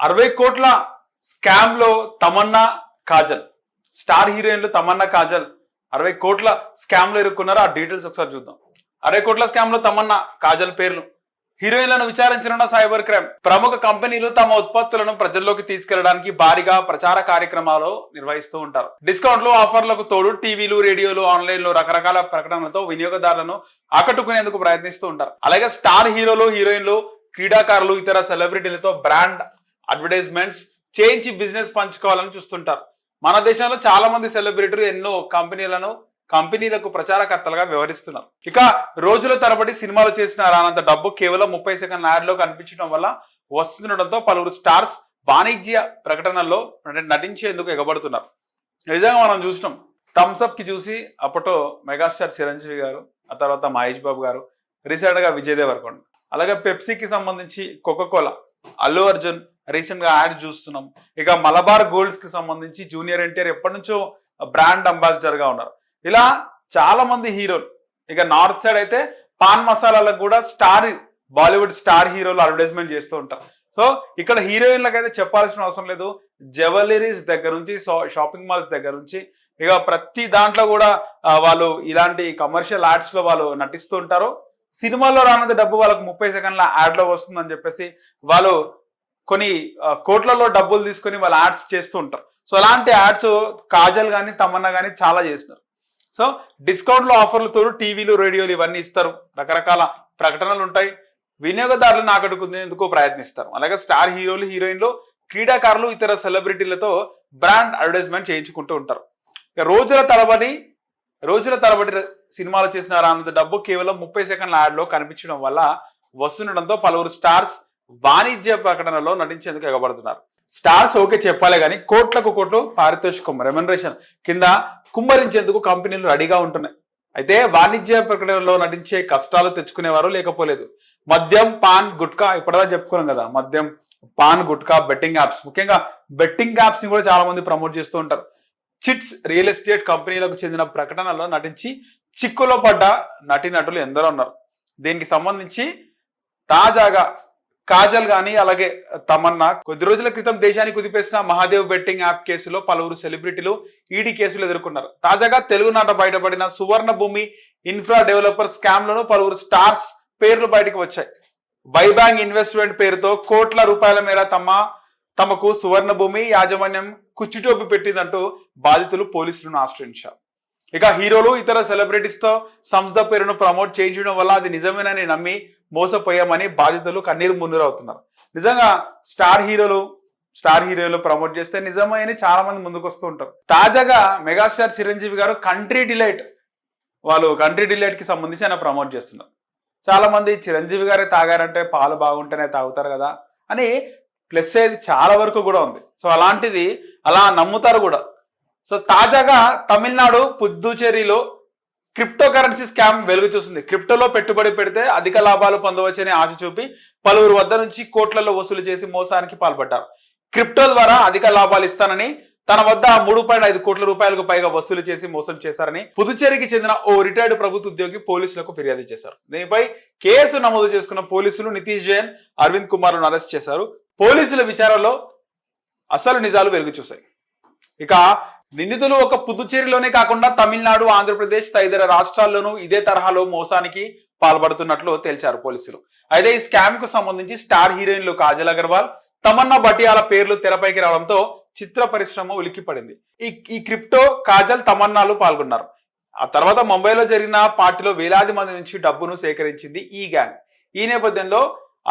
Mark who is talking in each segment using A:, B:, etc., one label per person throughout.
A: 60 కోట్ల స్కామ్ లో తమన్నా కాజల్, స్టార్ హీరోయిన్లు తమన్నా కాజల్ 60 కోట్ల స్కామ్ లో ఇరుక్కున్నారు. ఆ డీటెయిల్స్ ఒకసారి చూద్దాం. 60 కోట్ల స్కామ్ లో తమన్నా కాజల్ పేర్లు. హీరోయిన్లను విచారించనున్న సైబర్ క్రైమ్. ప్రముఖ కంపెనీలు తమ ఉత్పత్తులను ప్రజల్లోకి తీసుకెళ్లడానికి భారీగా ప్రచార కార్యక్రమాలు నిర్వహిస్తూ ఉంటారు. డిస్కౌంట్లు, ఆఫర్లకు తోడు టీవీలు, రేడియోలు, ఆన్లైన్ లో రకరకాల ప్రకటనలతో వినియోగదారులను ఆకట్టుకునేందుకు ప్రయత్నిస్తూ ఉంటారు. అలాగే స్టార్ హీరోలు, హీరోయిన్లు, క్రీడాకారులు, ఇతర సెలబ్రిటీలతో బ్రాండ్ అడ్వర్టైజ్మెంట్స్ చేయించి బిజినెస్ పంచుకోవాలని చూస్తుంటారు. మన దేశంలో చాలా మంది సెలబ్రిటీలు ఎన్నో కంపెనీలకు ప్రచారకర్తలుగా వ్యవహరిస్తున్నారు. ఇక రోజుల తరబడి సినిమాలు చేసిన రానంత డబ్బు కేవలం 30 సెకండ్ల యాడ్ లో కనిపించడం వల్ల వస్తుండటంతో పలువురు స్టార్స్ వాణిజ్య ప్రకటనల్లో నటించేందుకు ఎగబడుతున్నారు. నిజంగా మనం చూసినాం. థమ్స్అప్ కి చూసి అప్పట్లో మెగాస్టార్ చిరంజీవి గారు, ఆ తర్వాత మహేష్ బాబు గారు, రీసెంట్ గా విజయ్ దేవరకొండ, అలాగే పెప్సీకి సంబంధించి కోకోకోలా, అల్లు అర్జున్ రీసెంట్ గా యాడ్ చూస్తున్నాం. ఇక మలబార్ గోల్డ్స్ కి సంబంధించి జూనియర్ ఎన్టీఆర్ ఎప్పటి నుంచో బ్రాండ్ అంబాసిడర్ గా ఉన్నారు. ఇలా చాలా మంది హీరోలు. ఇక నార్త్ సైడ్ అయితే పాన్ మసాలాలకు కూడా బాలీవుడ్ స్టార్ హీరోలు అడ్వర్టైజ్మెంట్ చేస్తూ ఉంటారు. సో ఇక్కడ హీరోయిన్లకు అయితే చెప్పాల్సిన అవసరం లేదు. జ్యువెలరీస్ దగ్గర నుంచి, షాపింగ్ మాల్స్ దగ్గర నుంచి, ఇక ప్రతి దాంట్లో కూడా వాళ్ళు ఇలాంటి కమర్షియల్ యాడ్స్ లో వాళ్ళు నటిస్తూ ఉంటారు. సినిమాల్లో రానంత డబ్బు వాళ్ళకు 30 సెకండ్ల యాడ్ లో వస్తుందని చెప్పేసి వాళ్ళు కొన్ని కోట్లలో డబ్బులు తీసుకొని వాళ్ళు యాడ్స్ చేస్తూ ఉంటారు. సో అలాంటి యాడ్స్ కాజల్ కానీ, తమన్నా కానీ చాలా చేసినారు. సో డిస్కౌంట్లు, ఆఫర్లతో టీవీలు, రేడియోలు ఇవన్నీ ఇస్తారు. రకరకాల ప్రకటనలు ఉంటాయి. వినియోగదారులను ఆకట్టుకునేందుకు ప్రయత్నిస్తారు. అలాగే స్టార్ హీరోలు, హీరోయిన్లు, క్రీడాకారులు, ఇతర సెలబ్రిటీలతో బ్రాండ్ అడ్వర్టైజ్మెంట్ చేయించుకుంటూ ఉంటారు. రోజుల తరబడి సినిమాలు చేసిన రానంత డబ్బు కేవలం 30 సెకండ్ల యాడ్ లో కనిపించడం వల్ల వస్తుండటంతో పలువురు స్టార్స్ వాణిజ్య ప్రకటనలో నటించేందుకు ఎగబడుతున్నారు. స్టార్స్ ఓకే చెప్పాలే కానీ కోట్లకు పారితోషికం, రెమ్యునరేషన్ కింద కుమ్మరించేందుకు కంపెనీలు రెడీగా ఉంటున్నాయి. అయితే వాణిజ్య ప్రకటనలో నటించే కష్టాలు తెచ్చుకునేవారు లేకపోలేదు. మద్యం, పాన్, గుట్కా ఇప్పటిదా చెప్పుకున్నాం కదా. మద్యం, పాన్, గుట్కా, బెట్టింగ్ యాప్స్, ముఖ్యంగా బెట్టింగ్ యాప్స్ ని కూడా చాలా మంది ప్రమోట్ చేస్తూ ఉంటారు. చిట్స్, రియల్ ఎస్టేట్ కంపెనీలకు చెందిన ప్రకటనలో నటించి చిక్కులో పడ్డ నటీనటులు ఎందరో ఉన్నారు. దీనికి సంబంధించి తాజాగా కాజల్ గాని, అలాగే తమన్నా కొద్ది రోజుల క్రితం దేశానికి కుదిపేసిన మహాదేవ్ బెట్టింగ్ యాప్ కేసులో పలువురు సెలబ్రిటీలు ఈడీ కేసులు ఎదుర్కొన్నారు. తాజాగా తెలుగునాట బయటపడిన సువర్ణ భూమి ఇన్ఫ్రా డెవలపర్ స్కామ్ లను పలువురు స్టార్స్ పేర్లు బయటకు వచ్చాయి. బైబ్యాంక్ ఇన్వెస్ట్మెంట్ పేరుతో కోట్ల రూపాయల మేర తమకు సువర్ణ భూమి యాజమాన్యం కుచ్చిటోపి పెట్టిందంటూ బాధితులు పోలీసులను ఆశ్రయించారు. ఇక హీరోలు, ఇతర సెలబ్రిటీస్ తో సంస్థ పేరును ప్రమోట్ చేయించడం వల్ల అది నిజమేనని నమ్మి మోసపోయామని బాధితులు కన్నీరు మున్నీరవుతున్నారు. నిజంగా స్టార్ హీరోలు ప్రమోట్ చేస్తే నిజమని చాలా మంది ముందుకు వస్తూ ఉంటారు. తాజాగా మెగాస్టార్ చిరంజీవి గారు కంట్రీ డిలైట్ కి సంబంధించి ఆయన ప్రమోట్ చేస్తున్నారు. చాలా మంది చిరంజీవి గారే తాగారంటే పాలు బాగుంటేనే తాగుతారు కదా అని ప్లస్ అయ్యేది చాలా వరకు కూడా ఉంది. సో అలాంటిది అలా నమ్ముతారు కూడా. సో తాజాగా తమిళనాడు పుదుచ్చేరిలో క్రిప్టో కరెన్సీ స్కామ్ వెలుగు చూస్తుంది. క్రిప్టోలో పెట్టుబడి పెడితే అధిక లాభాలు పొందవచ్చని ఆశ చూపి పలువురు వద్ద నుంచి కోట్లలో వసూలు చేసి మోసానికి పాల్పడ్డారు. క్రిప్టో ద్వారా అధిక లాభాలు ఇస్తానని తన వద్ద 3.5 కోట్ల రూపాయలకు పైగా వసూలు చేసి మోసం చేశారని పుదుచ్చేరికి చెందిన ఓ రిటైర్డ్ ప్రభుత్వ ఉద్యోగి పోలీసులకు ఫిర్యాదు చేశారు. దీనిపై కేసు నమోదు చేసుకున్న పోలీసులు నితీష్ జైన్, అరవింద్ కుమార్లను అరెస్ట్ చేశారు. పోలీసుల విచారణలో అసలు నిజాలు వెలుగు చూశాయి. ఇక నిందితులు ఒక పుదుచ్చేరిలోనే కాకుండా తమిళనాడు, ఆంధ్రప్రదేశ్ తదితర రాష్ట్రాల్లోనూ ఇదే తరహాలో మోసానికి పాల్పడుతున్నట్లు తేల్చారు పోలీసులు. అయితే ఈ స్కామ్ కు సంబంధించి స్టార్ హీరోయిన్లు కాజల్ అగర్వాల్, తమన్నా భటియాల పేర్లు తెరపైకి రావడంతో చిత్ర పరిశ్రమ ఉలిక్కిపడింది. ఈ క్రిప్టో కాజల్, తమన్నాలు పాల్గొన్నారు. ఆ తర్వాత ముంబైలో జరిగిన పార్టీలో వేలాది మంది నుంచి డబ్బును సేకరించింది ఈ గ్యాంగ్. ఈ నేపథ్యంలో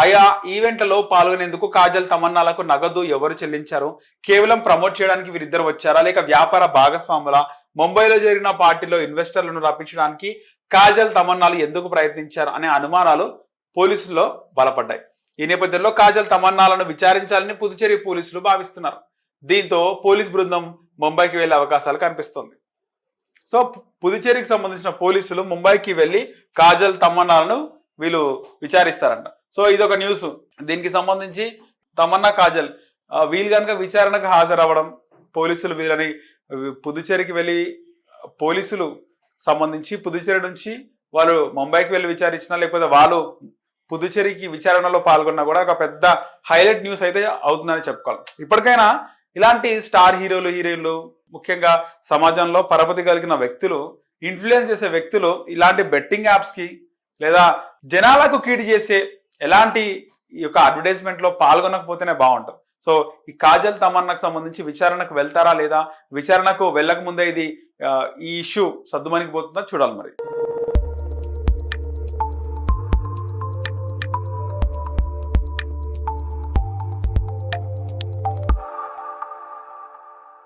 A: ఆయా ఈవెంట్లలో పాల్గొనేందుకు కాజల్, తమన్నాలకు నగదు ఎవరు చెల్లించారు? కేవలం ప్రమోట్ చేయడానికి వీరిద్దరు వచ్చారా, లేక వ్యాపార భాగస్వాముల? ముంబైలో జరిగిన పార్టీలో ఇన్వెస్టర్లను రప్పించడానికి కాజల్, తమన్నాలు ఎందుకు ప్రయత్నించారు అనే అనుమానాలు పోలీసుల్లో బలపడ్డాయి. ఈ నేపథ్యంలో కాజల్, తమన్నాలను విచారించాలని పుదుచ్చేరి పోలీసులు భావిస్తున్నారు. దీంతో పోలీస్ బృందం ముంబైకి వెళ్లే అవకాశాలు కనిపిస్తుంది. సో పుదుచ్చేరికి సంబంధించిన పోలీసులు ముంబైకి వెళ్లి కాజల్, తమన్నాలను వీళ్ళు విచారిస్తారంట. సో ఇదొక న్యూస్. దీనికి సంబంధించి తమన్నా, కాజల్ వీళ్ళు కనుక విచారణకు హాజరవ్వడం, పోలీసులు వీళ్ళని పుదుచ్చేరికి వెళ్ళి పోలీసులు సంబంధించి పుదుచ్చేరి నుంచి వాళ్ళు ముంబైకి వెళ్ళి విచారించినా, లేకపోతే వాళ్ళు పుదుచ్చేరికి విచారణలో పాల్గొన్నా కూడా ఒక పెద్ద హైలైట్ న్యూస్ అయితే అవుతుందని చెప్పుకోవాలి. ఇప్పటికైనా ఇలాంటి స్టార్ హీరోలు హీరోయిన్లు ముఖ్యంగా సమాజంలో పరపతి కలిగిన వ్యక్తులు, ఇన్ఫ్లుయెన్స్ చేసే వ్యక్తులు ఇలాంటి బెట్టింగ్ యాప్స్కి లేదా జనాలకు కీడు చేసే ఎలాంటి ఈ యొక్క అడ్వర్టైజ్మెంట్ లో పాల్గొనకపోతేనే బాగుంటుంది. సో ఈ కాజల్ తమన్నాకు సంబంధించి విచారణకు వెళ్తారా లేదా, విచారణకు వెళ్ళక ముందే ఇది ఈ ఇష్యూ సద్దుమణికి పోతుందా చూడాలి మరి.